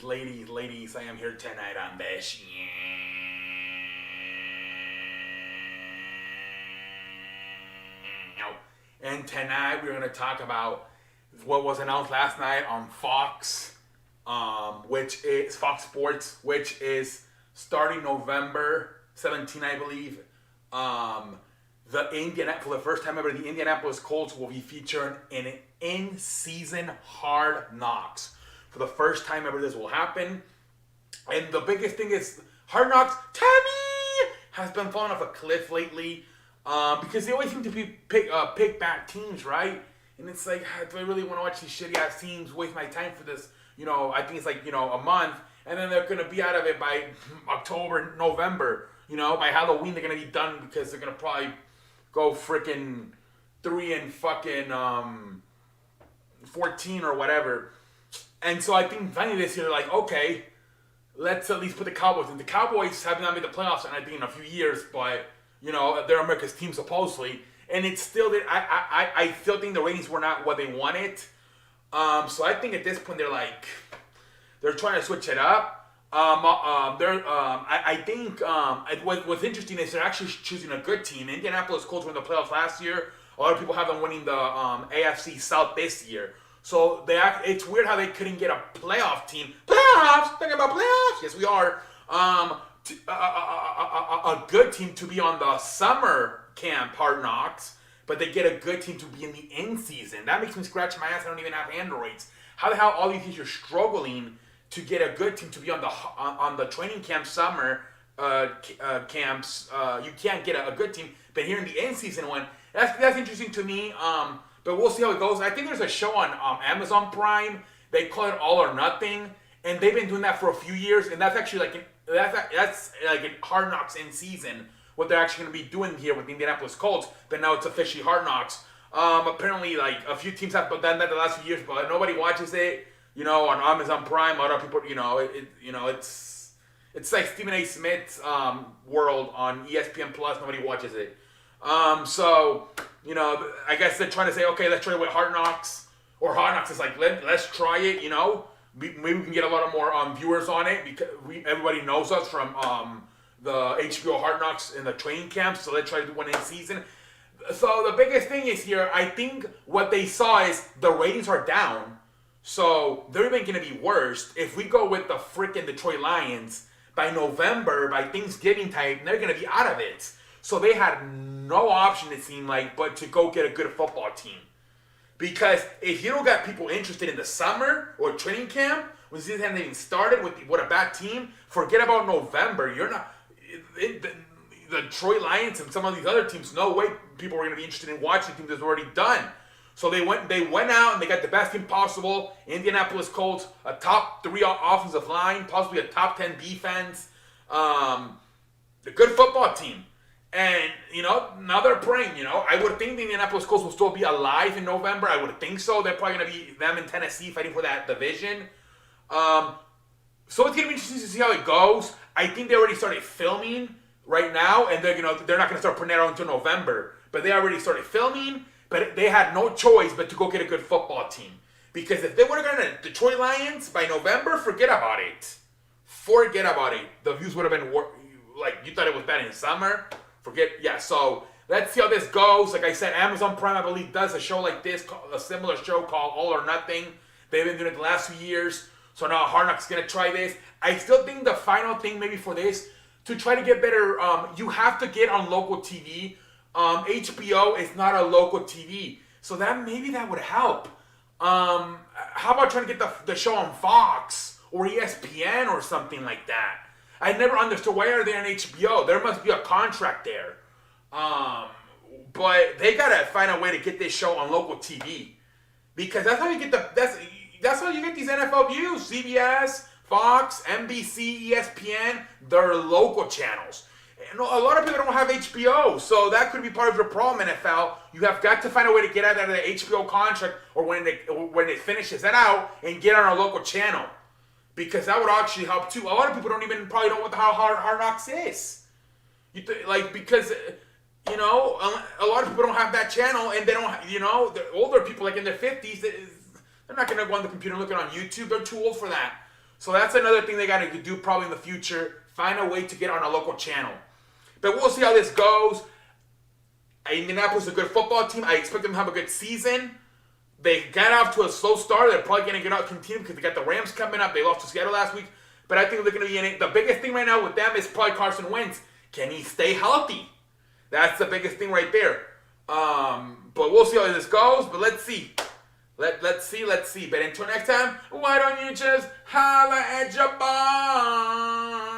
ladies, I am here tonight on this. And tonight we're going to talk about what was announced last night on Fox, which is Fox Sports, which is starting November 17, I believe. For the first time ever, the Indianapolis Colts will be featured in an in-season Hard Knocks. For the first time ever, this will happen. And the biggest thing is Hard Knocks, Tammy, has been falling off a cliff lately because they always seem to pick back teams, right? And it's like, do I really want to watch these shitty ass teams, waste my time for this? I think it's like, a month, and then they're going to be out of it by October, November. By Halloween, they're going to be done because they're going to probably go freaking 3-14 or whatever. And so I think finally this year, like, okay, let's at least put the Cowboys in. The Cowboys have not made the playoffs, and I think in a few years, but they're America's team supposedly, and it's still that I still think the ratings were not what they wanted. So I think at this point they're trying to switch it up. I think what's interesting is they're actually choosing a good team. Indianapolis Colts were in the playoffs last year. A lot of people have them winning the AFC South this year. So it's weird how they couldn't get a playoff team. Playoffs? Talking about playoffs? Yes, we are. A good team to be on the summer camp Hard Knocks, but they get a good team to be in the end season. That makes me scratch my ass. I don't even have Androids. How the hell all these teams are struggling to get a good team to be on the training camp summer camps? You can't get a good team, but here in the end season one, that's interesting to me. But we'll see how it goes. I think there's a show on Amazon Prime. They call it All or Nothing, and they've been doing that for a few years. And that's actually that's like in Hard Knocks in season. What they're actually going to be doing here with the Indianapolis Colts, but now it's officially Hard Knocks. Apparently, like a few teams have done that the last few years, but nobody watches it. On Amazon Prime, other people, it's like Stephen A. Smith's world on ESPN Plus. Nobody watches it. So I guess they're trying to say, okay, let's try it with Hard Knocks, or Hard Knocks is like, let's try it. Maybe we can get a lot of more viewers on it because everybody knows us from the HBO Hard Knocks in the training camps. So let's try to do one in season. So the biggest thing is here, I think what they saw is the ratings are down. So they're even going to be worse. If we go with the freaking Detroit Lions, by November, by Thanksgiving time, they're going to be out of it. So they had no option, it seemed like, but to go get a good football team. Because if you don't got people interested in the summer or training camp, when the season hasn't even started with a bad team, forget about November. You're not... The Detroit Lions and some of these other teams, no way people are going to be interested in watching teams that's already done. So they went out and they got the best team possible. Indianapolis Colts, a top 3 offensive line, possibly a top 10 defense, a good football team. And, now they're praying, I would think the Indianapolis Colts will still be alive in November. I would think so. They're probably going to be them in Tennessee fighting for that division. So it's going to be interesting to see how it goes. I think they already started filming right now, and they're not going to start putting it out until November. But they already started filming. But they had no choice but to go get a good football team. Because if they would have gotten the Detroit Lions by November, forget about it. Forget about it. The views would have been, like, you thought it was bad in summer. So let's see how this goes. Like I said, Amazon Prime, I believe, does a show like this, a similar show called All or Nothing. They've been doing it the last few years. So now Hard Knocks is going to try this. I still think the final thing maybe for this, to try to get better, you have to get on local TV. HBO is not a local TV, so that would help. How about trying to get the show on Fox or ESPN or something like that? I never understood why are they on HBO. There must be a contract there. But they gotta find a way to get this show on local TV because that's how you get that's how you get these NFL views. CBS, Fox, NBC, ESPN, they're local channels. And a lot of people don't have HBO, so that could be part of your problem, NFL. You have got to find a way to get out of the HBO contract or when it finishes that out and get on a local channel. Because that would actually help too. A lot of people probably don't know what the hell Hard Knocks is. Because a lot of people don't have that channel and they don't, the older people like in their 50s, they're not going to go on the computer and look it on YouTube. They're too old for that. So that's another thing they got to do probably in the future. Find a way to get on a local channel. But we'll see how this goes. Indianapolis is a good football team. I expect them to have a good season. They got off to a slow start. They're probably going to get out continue because they got the Rams coming up. They lost to Seattle last week. But I think they're going to be in it. The biggest thing right now with them is probably Carson Wentz. Can he stay healthy? That's the biggest thing right there. But we'll see how this goes. But let's see. Let's see. But until next time, why don't you just holla at your boss?